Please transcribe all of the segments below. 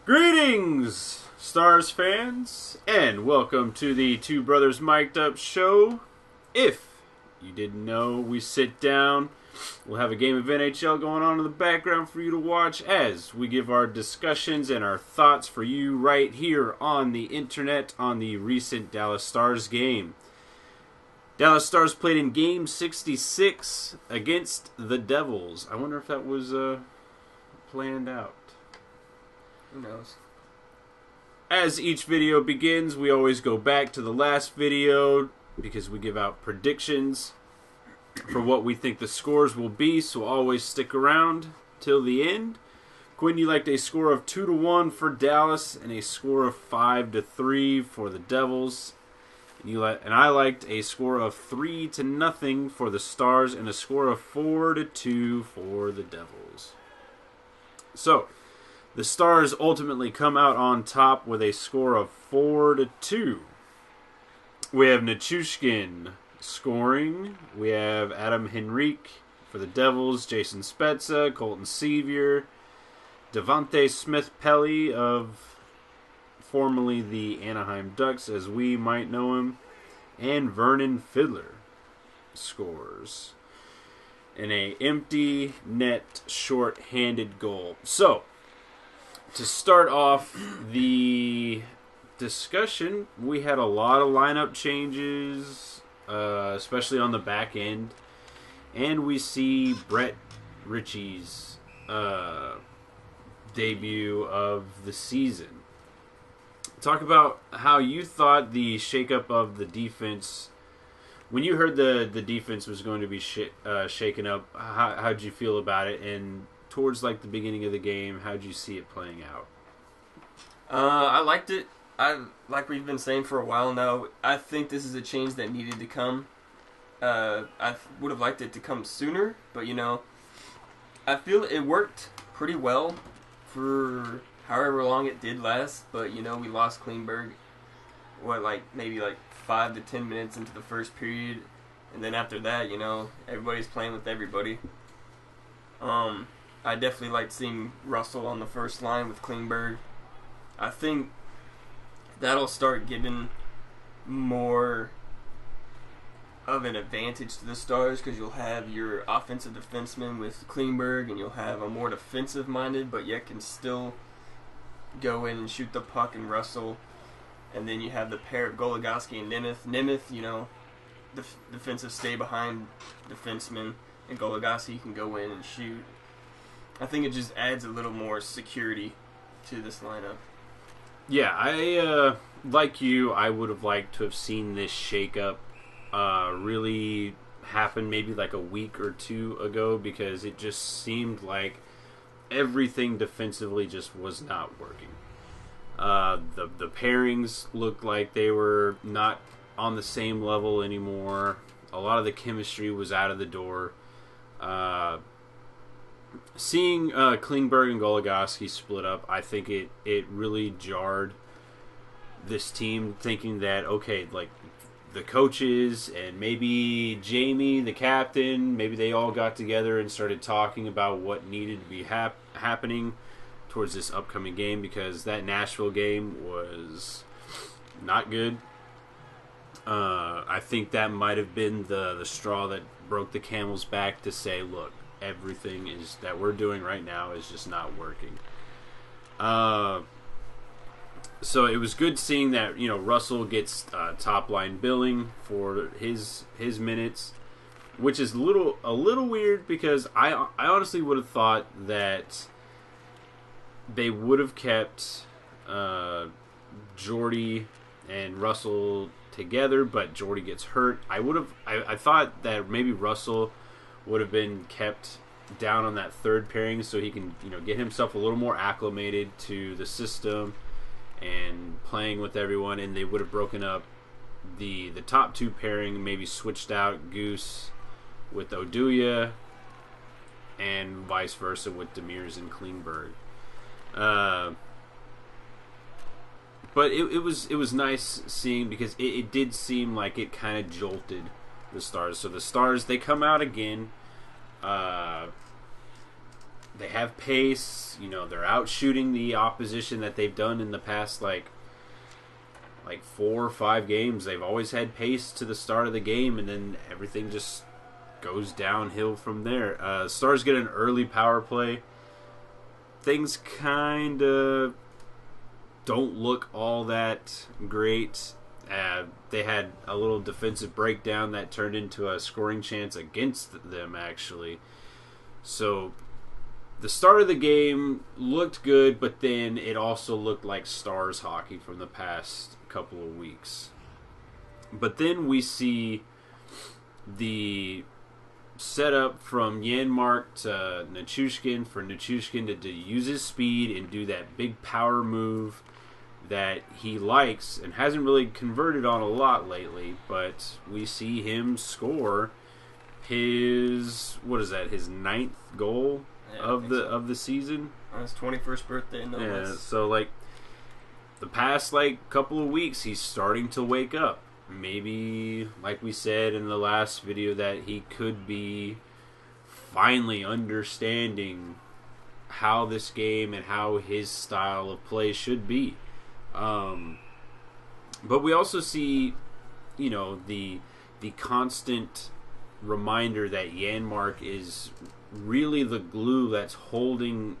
Greetings, Stars fans, and welcome to the Two Brothers Mic'd Up show. If you didn't know, we sit down, we'll have a game of NHL going on in the background for you to watch as we give our discussions and our thoughts for you right here on the internet on the recent Dallas Stars game. Dallas Stars played in Game 66 against the Devils. I wonder if that was planned out. Who knows? As each video begins, we always go back to the last video because we give out predictions for what we think the scores will be, so always stick around till the end. Quinn, you liked a score of 2-1 for Dallas and a score of 5-3 for the Devils. And I liked a score of 3-0 for the Stars and a score of 4-2 for the Devils. So, the Stars ultimately come out on top with a score of 4-2. We have Nichushkin scoring. We have Adam Henrique for the Devils, Jason Spezza, Colton Sevier, Devontae Smith-Pelly of formerly the Anaheim Ducks, as we might know him, and Vernon Fiddler scores in a empty net short-handed goal. So, to start off the discussion, we had a lot of lineup changes, especially on the back end. And we see Ritchie's debut of the season. Talk about how you thought the shakeup of the defense. When you heard the defense was going to be shaken up, how'd you feel about it? And towards like the beginning of the game, how'd you see it playing out? I liked it. Like we've been saying for a while now, I think this is a change that needed to come. I would have liked it to come sooner, but I feel it worked pretty well for however long it did last. But we lost Klingberg, maybe 5 to 10 minutes into the first period, and then after that, everybody's playing with everybody. I definitely liked seeing Russell on the first line with Klingberg. I think that'll start giving more of an advantage to the Stars because you'll have your offensive defenseman with Klingberg, and you'll have a more defensive-minded, but yet can still go in and shoot the puck and Russell. And then you have the pair of Goligoski and Nemeth. Nemeth, defensive stay-behind defenseman, and Goligoski can go in and shoot. I think it just adds a little more security to this lineup. Yeah, I like you. I would have liked to have seen this shakeup really happen maybe like a week or two ago, because it just seemed like everything defensively just was not working. The pairings looked like they were not on the same level anymore. A lot of the chemistry was out of the door. Seeing Klingberg and Goligoski split up, I think it really jarred this team, thinking that, okay, like the coaches and maybe Jamie, the captain, maybe they all got together and started talking about what needed to be happening towards this upcoming game, because that Nashville game was not good. I think that might have been the straw that broke the camel's back to say, look, everything that we're doing right now is just not working. So it was good seeing that Russell gets top line billing for his minutes, which is a little weird, because I honestly would have thought that they would have kept Jordy and Russell together, but Jordy gets hurt. I thought that maybe Russell would have been kept down on that third pairing so he can get himself a little more acclimated to the system and playing with everyone, and they would have broken up the top two pairing, maybe switched out Goose with Oduya and vice versa with Demers and Klingberg. But it was nice seeing, because it did seem like it kind of jolted the Stars. So the Stars, they come out again. they have pace. They're out shooting the opposition that they've done in the past like 4 or 5 games. They've always had pace to the start of the game, and then everything just goes downhill from there. Stars get an early power play. Things kind of don't look all that great. They had a little defensive breakdown that turned into a scoring chance against them, actually. So the start of the game looked good, but then it also looked like Stars hockey from the past couple of weeks. But then we see the setup from Janmark to Nichushkin for Nichushkin to use his speed and do that big power move that he likes and hasn't really converted on a lot lately, but we see him score his 9th goal of the season on his 21st birthday. No less. So the past couple of weeks he's starting to wake up. Maybe, like we said in the last video, that he could be finally understanding how this game and how his style of play should be. But we also see, the constant reminder that Janmark is really the glue that's holding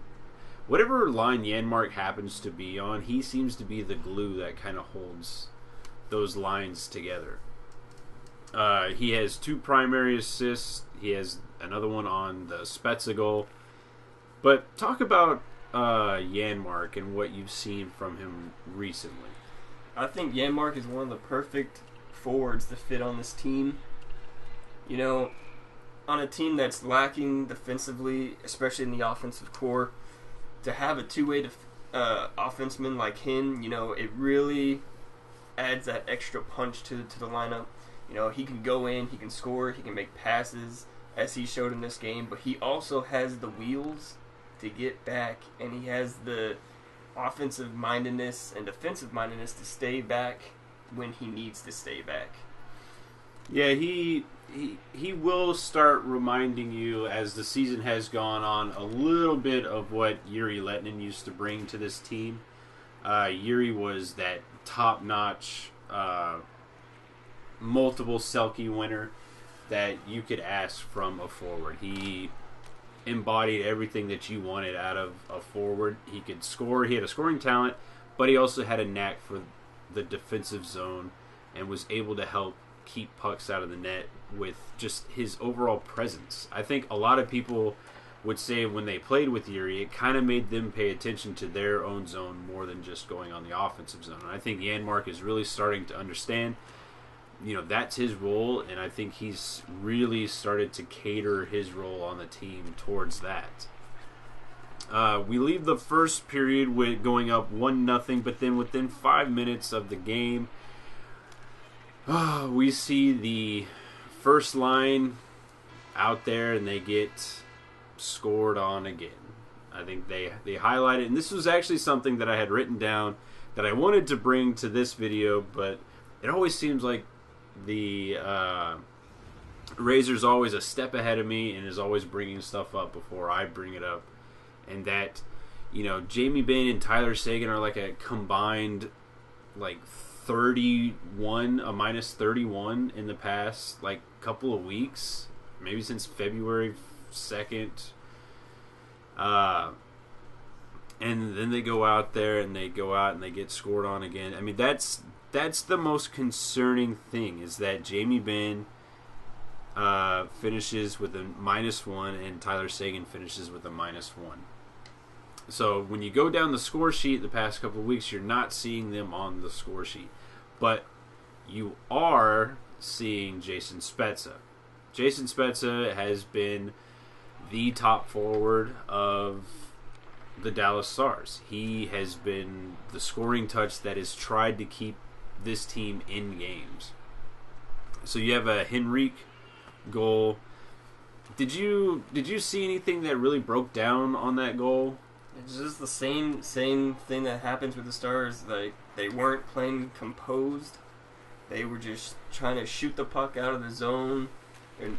whatever line Janmark happens to be on. He seems to be the glue that kind of holds those lines together. He has 2 primary assists. He has another one on the Spezza goal. But talk about Janmark and what you've seen from him recently. I think Janmark is one of the perfect forwards to fit on this team. On a team that's lacking defensively, especially in the offensive core, to have a two-way offenseman like him, it really adds that extra punch to the lineup. He can go in, he can score, he can make passes, as he showed in this game, but he also has the wheels to get back, and he has the offensive mindedness and defensive mindedness to stay back when he needs to stay back. Yeah, he will start reminding you as the season has gone on a little bit of what Yuri Letnin used to bring to this team. Yuri was that top-notch, multiple Selke winner that you could ask from a forward. He embodied everything that you wanted out of a forward. He could score. He had a scoring talent, but he also had a knack for the defensive zone and was able to help keep pucks out of the net with just his overall presence. I think a lot of people would say when they played with Yuri, it kind of made them pay attention to their own zone more than just going on the offensive zone. And I think Janmark is really starting to understand, that's his role, and I think he's really started to cater his role on the team towards that. We leave the first period with going up 1-0, but then within 5 minutes of the game, we see the first line out there, and they get scored on again. I think they highlight it, and this was actually something that I had written down that I wanted to bring to this video, but it always seems like the Razor's always a step ahead of me and is always bringing stuff up before I bring it up. And that, Jamie Benn and Tyler Seguin are like a combined minus 31 in the past couple of weeks, maybe since February 2nd. And then they go out there and they get scored on again. I mean, that's the most concerning thing, is that Jamie Benn finishes with a -1 and Tyler Seguin finishes with a -1. So when you go down the score sheet the past couple of weeks, you're not seeing them on the score sheet. But you are seeing Jason Spezza. Jason Spezza has been the top forward of the Dallas Stars. He has been the scoring touch that has tried to keep this team in games. So you have a Henrique goal. Did you see anything that really broke down on that goal? It's just the same thing that happens with the Stars. They weren't playing composed. They were just trying to shoot the puck out of the zone, and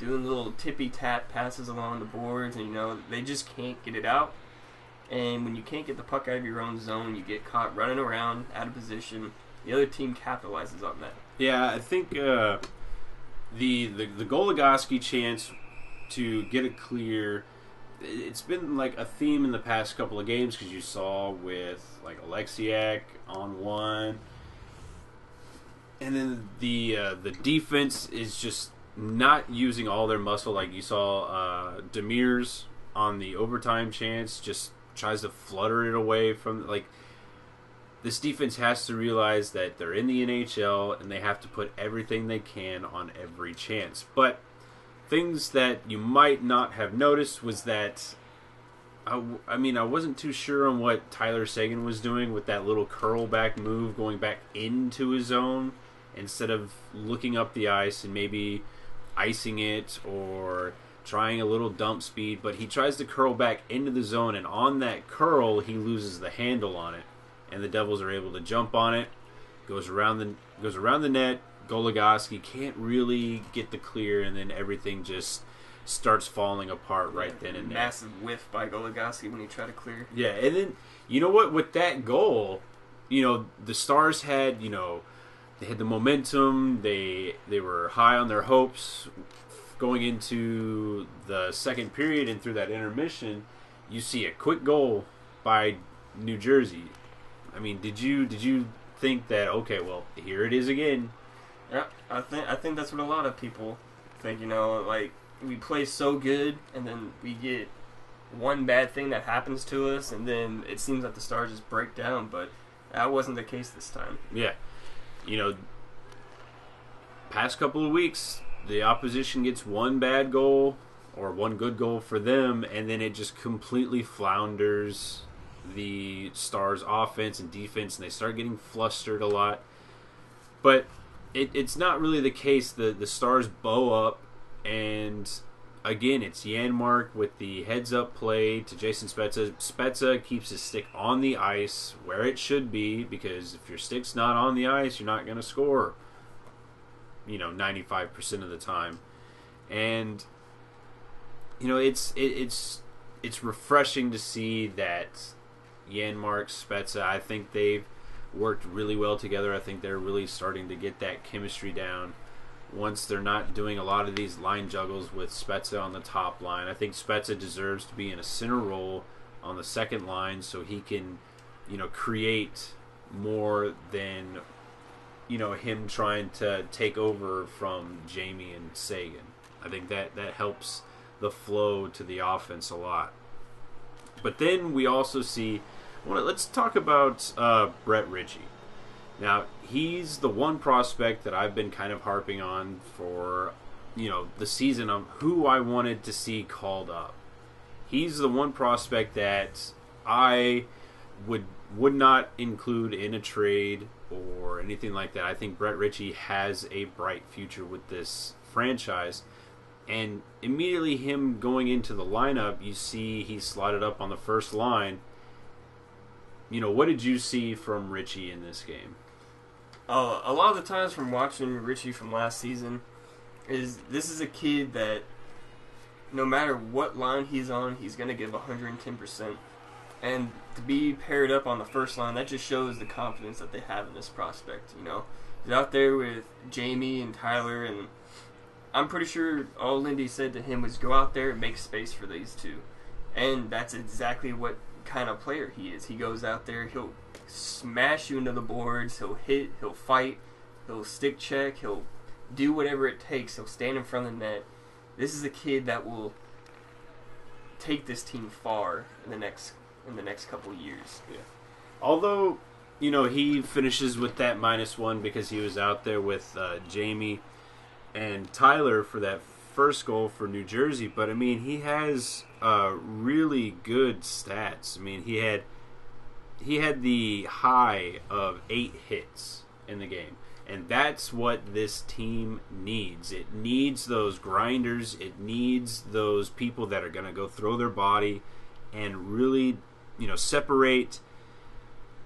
doing little tippy-tap passes along the boards, and, they just can't get it out. And when you can't get the puck out of your own zone, you get caught running around out of position. The other team capitalizes on that. Yeah, I think the Goligoski chance to get it clear, it's been like a theme in the past couple of games because you saw with like Alexiak on one, and then the defense is just not using all their muscle. Like you saw Demir's on the overtime chance just tries to flutter it away from like. This defense has to realize that they're in the NHL and they have to put everything they can on every chance. But things that you might not have noticed was that, I wasn't too sure on what Tyler Seguin was doing with that little curl back move going back into his zone instead of looking up the ice and maybe icing it or trying a little dump speed. But he tries to curl back into the zone, and on that curl, he loses the handle on it. And the Devils are able to jump on it. Goes around the net. Goligoski can't really get the clear, and then everything just starts falling apart right then and there. Massive whiff by Goligoski when he tried to clear. Yeah, and then you know what? With that goal, the Stars had they had the momentum. They were high on their hopes going into the second period, and through that intermission, you see a quick goal by New Jersey. I mean, did you think that, okay, well, here it is again? Yeah, I think that's what a lot of people think. Like we play so good, and then we get one bad thing that happens to us, and then it seems like the Stars just break down. But that wasn't the case this time. Yeah, past couple of weeks, the opposition gets one bad goal or one good goal for them, and then it just completely flounders the Stars' offense and defense, and they start getting flustered a lot. But it's not really the case. The Stars bow up, and again, it's Janmark with the heads-up play to Jason Spezza. Spezza keeps his stick on the ice where it should be, because if your stick's not on the ice, you're not going to score 95% of the time. And it's refreshing to see that Janmark, Spezza, I think they've worked really well together. I think they're really starting to get that chemistry down once they're not doing a lot of these line juggles with Spezza on the top line. I think Spezza deserves to be in a center role on the second line so he can, create more than, him trying to take over from Jamie and Seguin. I think that helps the flow to the offense a lot. But then we also see, let's talk about Brett Ritchie. Now, he's the one prospect that I've been kind of harping on for, the season of who I wanted to see called up. He's the one prospect that I would not include in a trade or anything like that. I think Brett Ritchie has a bright future with this franchise. And immediately him going into the lineup, you see he slotted up on the first line. What did you see from Ritchie in this game? A lot of the times from watching Ritchie from last season, this is a kid that no matter what line he's on, he's going to give 110%. And to be paired up on the first line, that just shows the confidence that they have in this prospect. He's out there with Jamie and Tyler, and I'm pretty sure all Lindy said to him was go out there and make space for these two. And that's exactly what kind of player he is. He goes out there, he'll smash you into the boards, he'll hit, he'll fight, he'll stick check, he'll do whatever it takes, he'll stand in front of the net. This is a kid that will take this team far in the next couple of years. Yeah. Although, he finishes with that -1 because he was out there with Jamie and Tyler for that first goal for New Jersey, but he has really good stats. He had the high of 8 hits in the game, and that's what this team needs. It needs those grinders. It needs those people that are going to go throw their body and really, separate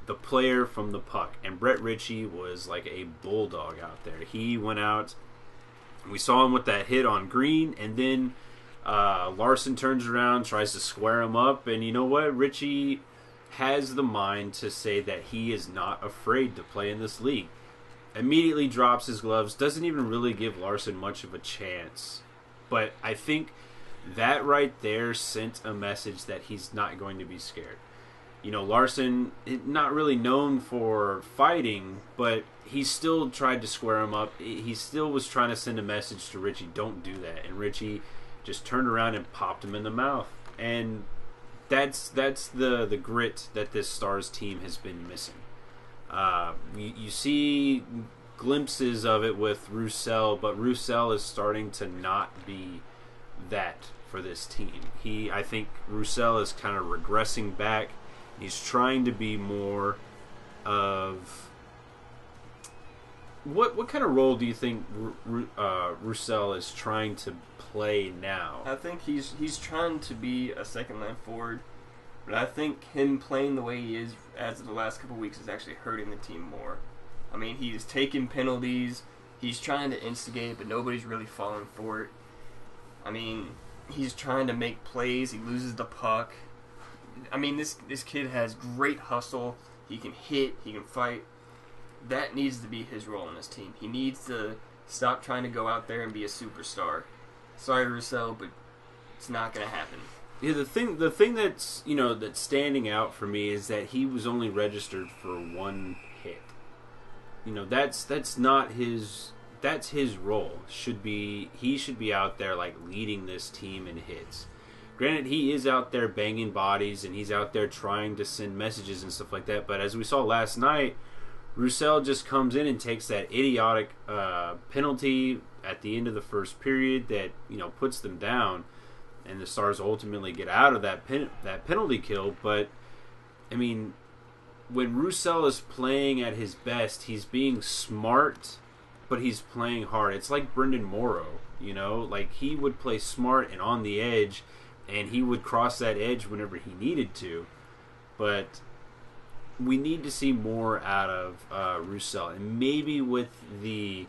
the player from the puck. And Brett Ritchie was like a bulldog out there. He went out We saw him with that hit on Green, and then Larson turns around, tries to square him up, and you know what? Ritchie has the mind to say that he is not afraid to play in this league. Immediately drops his gloves, doesn't even really give Larson much of a chance. But I think that right there sent a message that he's not going to be scared. You know, Larson, not really known for fighting, but he still tried to square him up. He still was trying to send a message to Ritchie, don't do that. And Ritchie just turned around and popped him in the mouth. And that's the grit that this Stars team has been missing. You see glimpses of it with Roussel, but Roussel is starting to not be that for this team. I think Roussel is kind of regressing back. He's trying to be more of... What kind of role do you think Roussel is trying to play now? I think he's trying to be a second-line forward, but I think him playing the way he is as of the last couple of weeks is actually hurting the team more. I mean, he's taking penalties, he's trying to instigate, but nobody's really falling for it. I mean, he's trying to make plays, he loses the puck. I mean, this kid has great hustle. He can hit. He can fight. That needs to be his role in this team. He needs to stop trying to go out there and be a superstar. Sorry, Roussel, but it's not going to happen. Yeah, the thing that's that's standing out for me is that he was only registered for one hit. That's not his. That's his role. He should be out there like leading this team in hits. Granted, he is out there banging bodies, and he's out there trying to send messages and stuff like that. But as we saw last night, Roussel just comes in and takes that idiotic penalty at the end of the first period that puts them down, and the Stars ultimately get out of that penalty kill. But I mean, when Roussel is playing at his best, he's being smart, but he's playing hard. It's like Brendan Morrow, like he would play smart and on the edge. And he would cross that edge whenever he needed to. But we need to see more out of Roussel. And maybe with the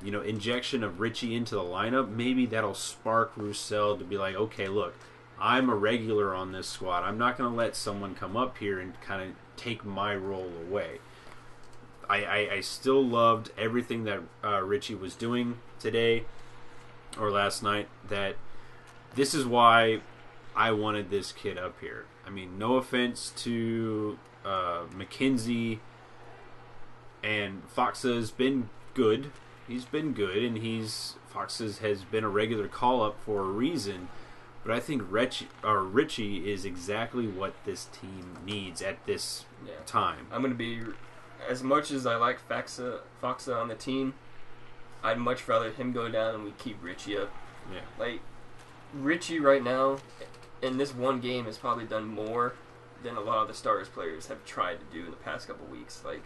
injection of Ritchie into the lineup, maybe that'll spark Roussel to be like, okay, look, I'm a regular on this squad. I'm not going to let someone come up here and kind of take my role away. I still loved everything that Ritchie was doing today or last night. That this is why I wanted this kid up here. I mean, no offense to McKenzie, and Foxa has been good. He's been good, and Foxa has been a regular call-up for a reason. But I think Ritchie is exactly what this team needs at this time. I'm going to be... As much as I like Foxa on the team, I'd much rather him go down and we keep Ritchie up. Yeah. Like, Ritchie right now... in this one game has probably done more than a lot of the Stars players have tried to do in the past couple weeks. Like,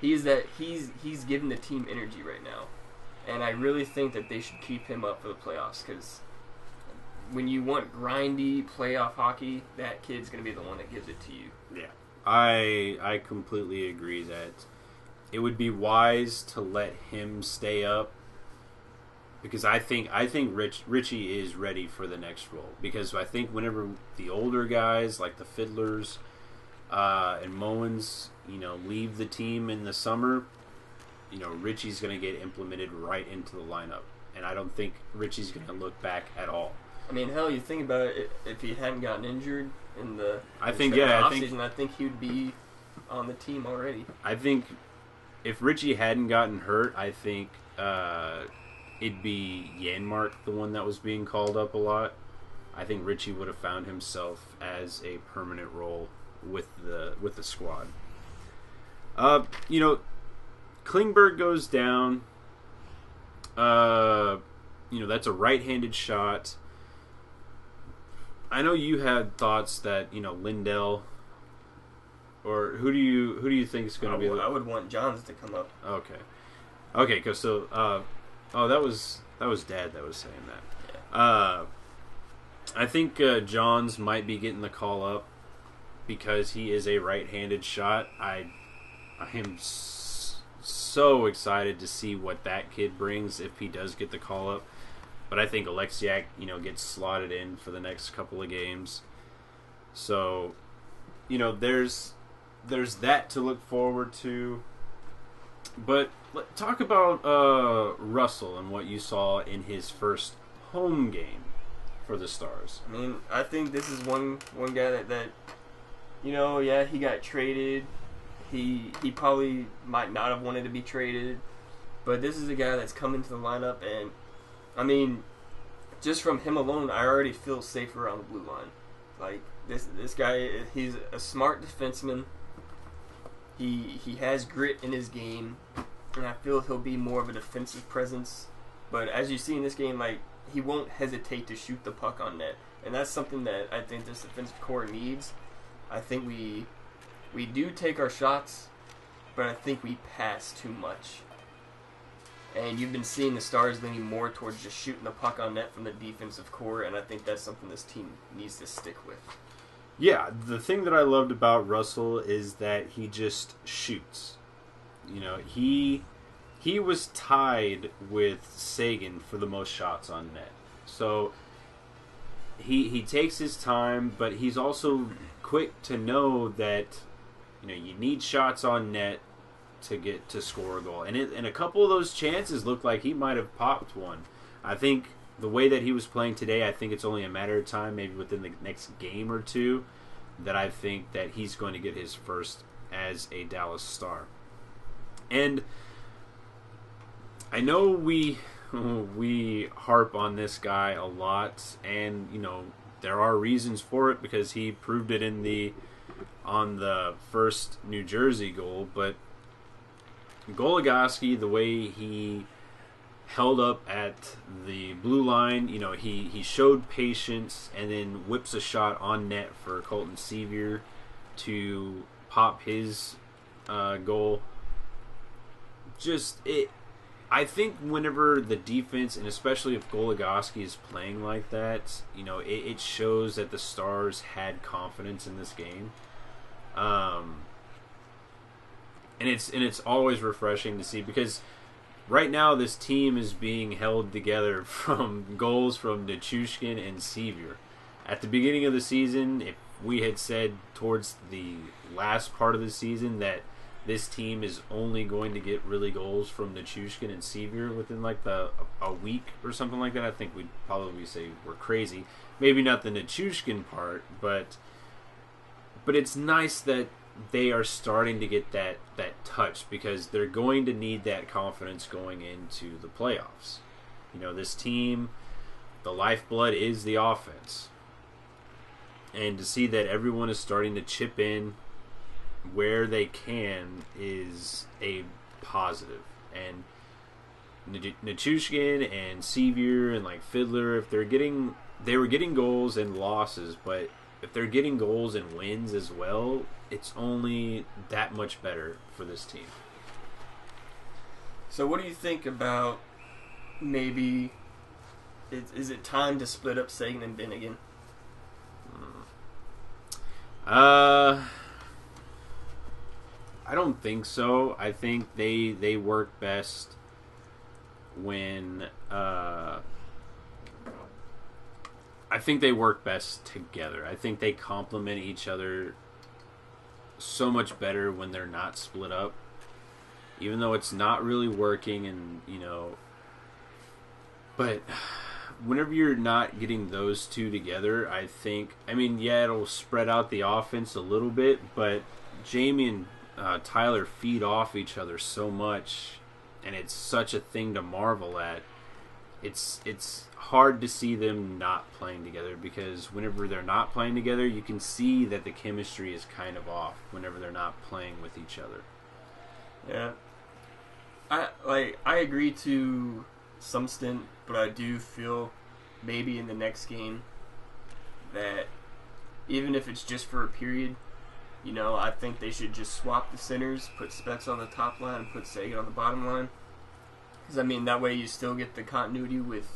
he's giving the team energy right now. And I really think that they should keep him up for the playoffs, because when you want grindy playoff hockey, that kid's going to be the one that gives it to you. Yeah. I completely agree that it would be wise to let him stay up. Because I think Ritchie is ready for the next role. Because I think whenever the older guys like the Fiddlers and Mowens, leave the team in the summer, Ritchie's going to get implemented right into the lineup, and I don't think Ritchie's going to look back at all. I mean, hell, you think about it. If he hadn't gotten injured in the offseason, I think he would be on the team already. I think if Ritchie hadn't gotten hurt, I think. It'd be Janmark, the one that was being called up a lot. I think Ritchie would have found himself as a permanent role with the squad. Klingberg goes down. That's a right-handed shot. I know you had thoughts that Lindell, or who do you think is going to be? I would want Johns to come up. Okay, because so. That was Dad that was saying that. Yeah. I think Johns might be getting the call up because he is a right-handed shot. I am so excited to see what that kid brings if he does get the call up. But I think Alexiak, gets slotted in for the next couple of games. So, there's that to look forward to. But talk about Russell and what you saw in his first home game for the Stars. I mean, I think this is one guy that he got traded. He probably might not have wanted to be traded, but this is a guy that's come into the lineup, and I mean, just from him alone, I already feel safer on the blue line. Like this guy, he's a smart defenseman. He has grit in his game, and I feel he'll be more of a defensive presence. But as you see in this game, like, he won't hesitate to shoot the puck on net, and that's something that I think this defensive core needs. I think we do take our shots, but I think we pass too much. And you've been seeing the Stars leaning more towards just shooting the puck on net from the defensive core, and I think that's something this team needs to stick with. Yeah, the thing that I loved about Russell is that he just shoots. He was tied with Sagan for the most shots on net. So he takes his time, but he's also quick to know that you need shots on net to get to score a goal. And a couple of those chances looked like he might have popped one. I think the way that he was playing today, I think it's only a matter of time, maybe within the next game or two, that I think that he's going to get his first as a Dallas Star. And I know we harp on this guy a lot, and there are reasons for it because he proved it on the first New Jersey goal, but Goligoski, the way he held up at the blue line, he showed patience and then whips a shot on net for Colton Sevier to pop his goal. I think whenever the defense, and especially if Goligoski is playing like that, it shows that the Stars had confidence in this game. And it's always refreshing to see, because right now this team is being held together from goals from Nichushkin and Sevier. At the beginning of the season, if we had said towards the last part of the season that this team is only going to get really goals from Nichushkin and Sevier within like a week or something like that, I think we'd probably say we're crazy. Maybe not the Nichushkin part, but it's nice that they are starting to get that touch, because they're going to need that confidence going into the playoffs. This team, the lifeblood is the offense. And to see that everyone is starting to chip in where they can is a positive. And Nichushkin and Sevier and like Fiddler, if they were getting goals and losses, but if they're getting goals and wins as well, it's only that much better for this team. So what do you think about maybe, is it time to split up Sagan and Ben again? I don't think so. I think they work best when I think they work best together. I think they complement each other so much better when they're not split up. Even though it's not really working, and but whenever you're not getting those two together, I mean, it'll spread out the offense a little bit, but Jamie and Tyler feed off each other so much, and it's such a thing to marvel at. It's hard to see them not playing together, because whenever they're not playing together, you can see that the chemistry is kind of off whenever they're not playing with each other. Yeah. I agree to some extent, but I do feel maybe in the next game that even if it's just for a period, I think they should just swap the centers, put Specs on the top line and put Sagan on the bottom line. Because, I mean, that way you still get the continuity with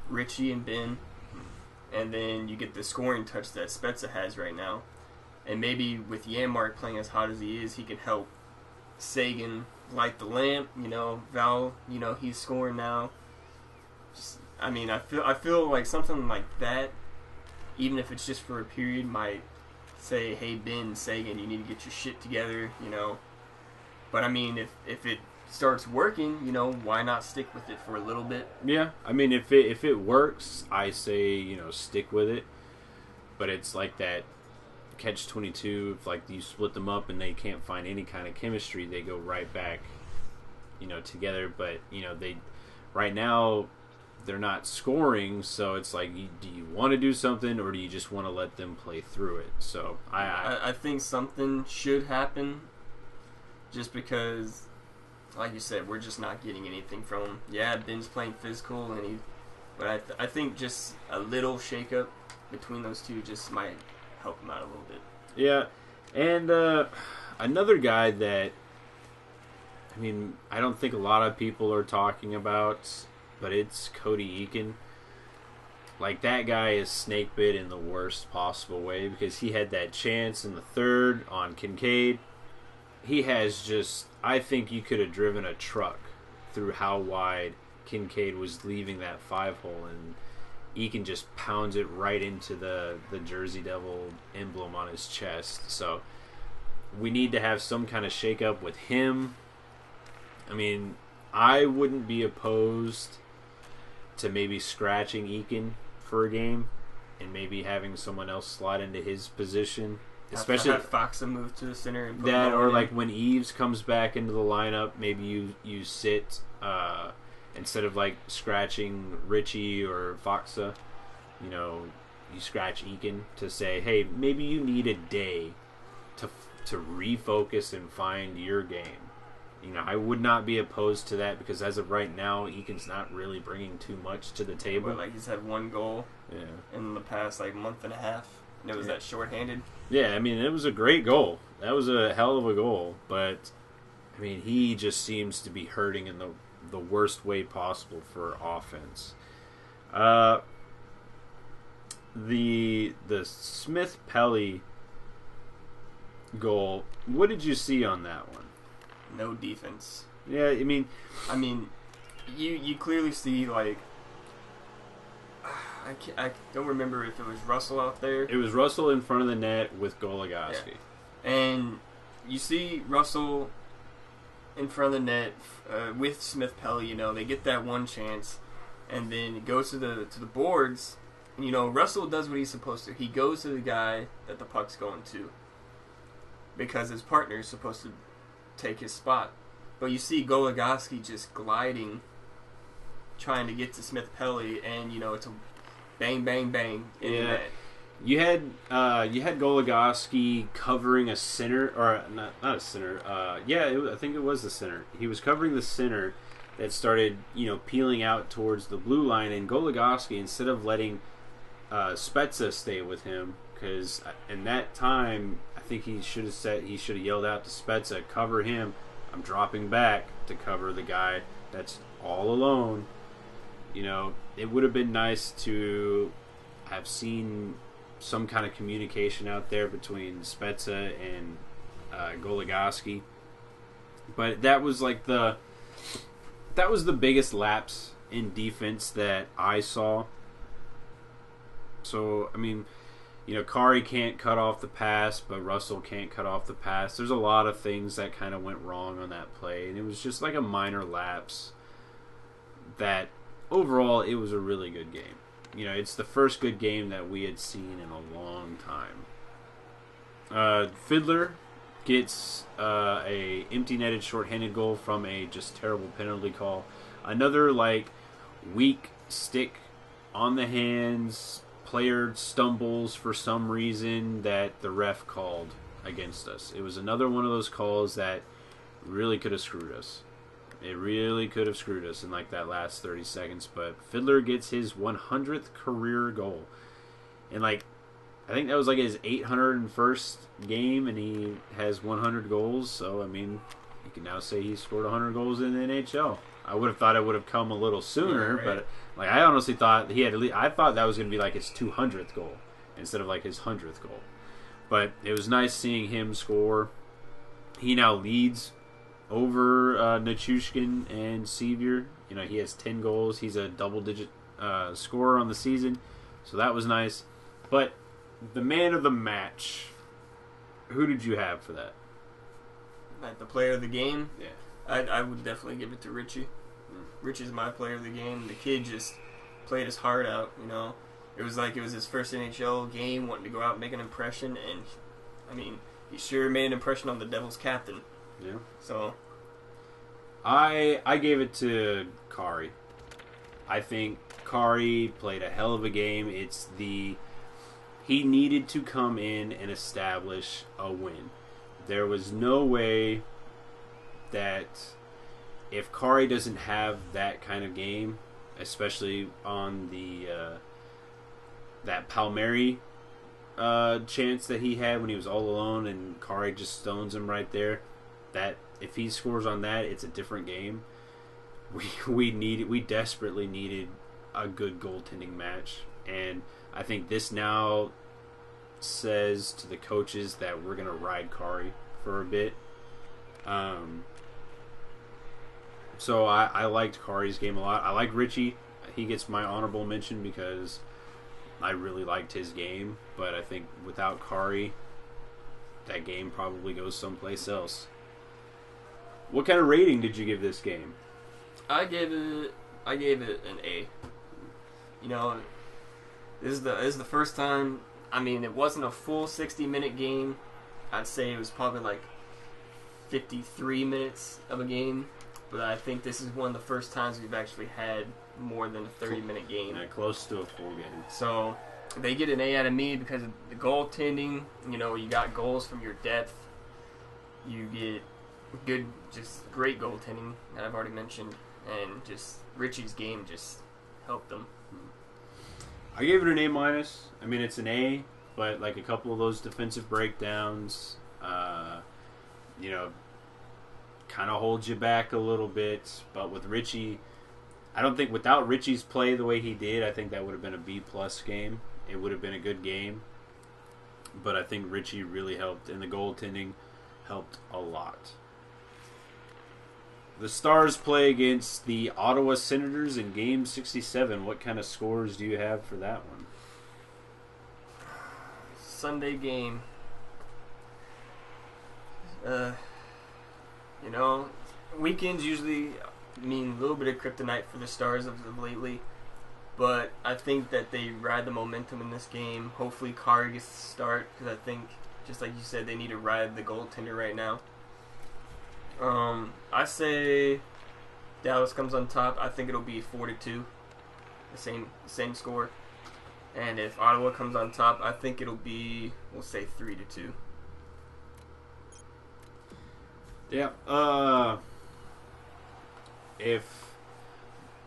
Ritchie and Ben, and then you get the scoring touch that Spezza has right now. And maybe with Janmark playing as hot as he is, he can help Sagan light the lamp. Val, he's scoring now. I feel like something like that, even if it's just for a period, might say, hey, Ben, Sagan, you need to get your shit together, But, if it starts working, why not stick with it for a little bit? Yeah, if it works, I say, stick with it. But it's like that catch-22, if like you split them up and they can't find any kind of chemistry, they go right back, together. But, they right now they're not scoring, so it's like, do you want to do something or do you just want to let them play through it? So I think something should happen, just because, like you said, we're just not getting anything from him. Yeah, Ben's playing physical, but I think just a little shakeup between those two just might help him out a little bit. Yeah, and another guy that, I don't think a lot of people are talking about, but it's Cody Eakin. Like, that guy is snake bit in the worst possible way, because he had that chance in the third on Kincaid. He has just, I think you could have driven a truck through how wide Kincaid was leaving that 5-hole, and Eakin just pounds it right into the Jersey Devil emblem on his chest. So we need to have some kind of shakeup with him. I wouldn't be opposed to maybe scratching Eakin for a game and maybe having someone else slide into his position. Especially have Foxa move to the center and put that, or like in. when Eves comes back into the lineup, maybe you sit instead of like scratching Ritchie or Foxa, you scratch Eakin to say, hey, maybe you need a day to refocus and find your game. I would not be opposed to that, because as of right now, Eakin's not really bringing too much to the table. But, like, he's had one goal in the past month and a half, and it was that shorthanded. Yeah, it was a great goal. That was a hell of a goal, but he just seems to be hurting in the worst way possible for offense. The Smith-Pelly goal, what did you see on that one? No defense. Yeah, you clearly see, like, I don't remember if it was Russell out there. It was Russell in front of the net with Goligoski. Yeah. And you see Russell in front of the net with Smith-Pelly. They get that one chance, and then it goes to the boards. And, Russell does what he's supposed to. He goes to the guy that the puck's going to, because his partner is supposed to take his spot. But you see Goligoski just gliding, trying to get to Smith-Pelly, and it's a bang, bang, bang in the net. You had Goligoski covering a center, or not a center. I think it was the center. He was covering the center that started, peeling out towards the blue line, and Goligoski, instead of letting Spezza stay with him, because in that time, I think he should have yelled out to Spezza, cover him. I'm dropping back to cover the guy that's all alone. It would have been nice to have seen some kind of communication out there between Spezza and Goligoski. But that was the biggest lapse in defense that I saw. So, Kari can't cut off the pass, but Russell can't cut off the pass. There's a lot of things that kind of went wrong on that play, and it was just like a minor lapse that overall it was a really good game. It's the first good game that we had seen in a long time. Fiddler gets a empty-netted shorthanded goal from a just terrible penalty call. Another weak stick on the hands. Player stumbles for some reason that the ref called against us. It was another one of those calls that really could have screwed us. It really could have screwed us in that last 30 seconds. But Fiddler gets his 100th career goal. And I think that was his 801st game, and he has 100 goals. So, you can now say he scored 100 goals in the NHL. I would have thought it would have come a little sooner, right. But I honestly thought he had. I thought that was going to be his 200th goal instead of his 100th goal. But it was nice seeing him score. He now leads over Nichushkin and Sevier. You know, he has 10 goals. He's a double-digit scorer on the season, so that was nice. But the man of the match, who did you have for that? Like the player of the game? Yeah. I would definitely give it to Ritchie. Ritchie's my player of the game. The kid just played his heart out, you know. It was like it was his first NHL game, wanting to go out and make an impression, and, I mean, he sure made an impression on the Devils captain. Yeah. So, I gave it to Kari. I think Kari played a hell of a game. He needed to come in and establish a win. There was no way that if Kari doesn't have that kind of game, especially on the that Palmieri chance that he had when he was all alone and Kari just stones him right there, that if he scores on that, it's a different game. We desperately needed a good goaltending match, and I think this now says to the coaches that we're gonna ride Kari for a bit. So I liked Kari's game a lot. I like Ritchie. He gets my honorable mention because I really liked his game, but I think without Kari, that game probably goes someplace else. What kind of rating did you give this game? I gave it an A. You know, this is the first time. I mean, it wasn't a full 60-minute game. I'd say it was probably like 53 minutes of a game. But I think this is one of the first times we've actually had more than a 30-minute game. Yeah, close to a full game. So they get an A out of me because of the goaltending. You know, you got goals from your depth. You get good, just great goaltending that I've already mentioned. And just Ritchie's game just helped them. I gave it an A-. I mean, it's an A, but like a couple of those defensive breakdowns, you know, kind of holds you back a little bit. But with Ritchie, I don't think without Ritchie's play the way he did, I think that would have been a B+ game. It would have been a good game. But I think Ritchie really helped, and the goaltending helped a lot. The Stars play against the Ottawa Senators in Game 67. What kind of scores do you have for that one? Sunday game. You know, weekends usually mean a little bit of kryptonite for the Stars of lately. But I think that they ride the momentum in this game. Hopefully Kari gets to start, because I think, just like you said, they need to ride the goaltender right now. I say Dallas comes on top. I think it'll be 4-2, the same score. And if Ottawa comes on top, I think it'll be, we'll say 3-2. Yeah. If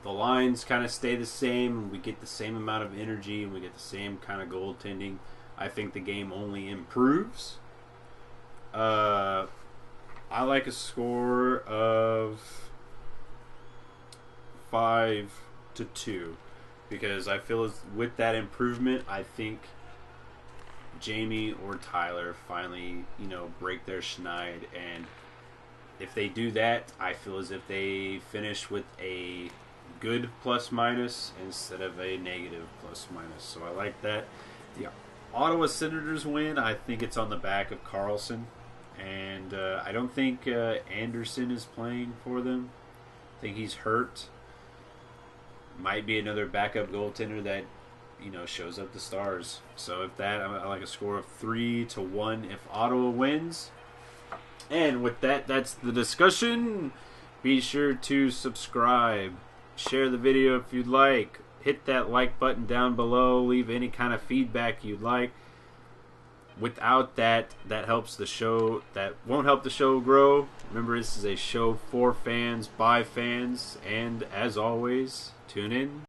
the lines kind of stay the same, and we get the same amount of energy, and we get the same kind of goaltending, I think the game only improves. I like a score of 5-2 because I feel as with that improvement, I think Jamie or Tyler finally, you know, break their schneid, and if they do that, I feel as if they finish with a good plus-minus instead of a negative plus-minus. So I like that. The Ottawa Senators win. I think it's on the back of Carlson. And I don't think Anderson is playing for them. I think he's hurt. Might be another backup goaltender that, you know, shows up the Stars. So if that, I like a score of 3-1 if Ottawa wins. And with that, that's the discussion. Be sure to subscribe. Share the video if you'd like. Hit that like button down below. Leave any kind of feedback you'd like. Without that, that helps the show. That won't help the show grow. Remember, this is a show for fans, by fans, and as always, tune in.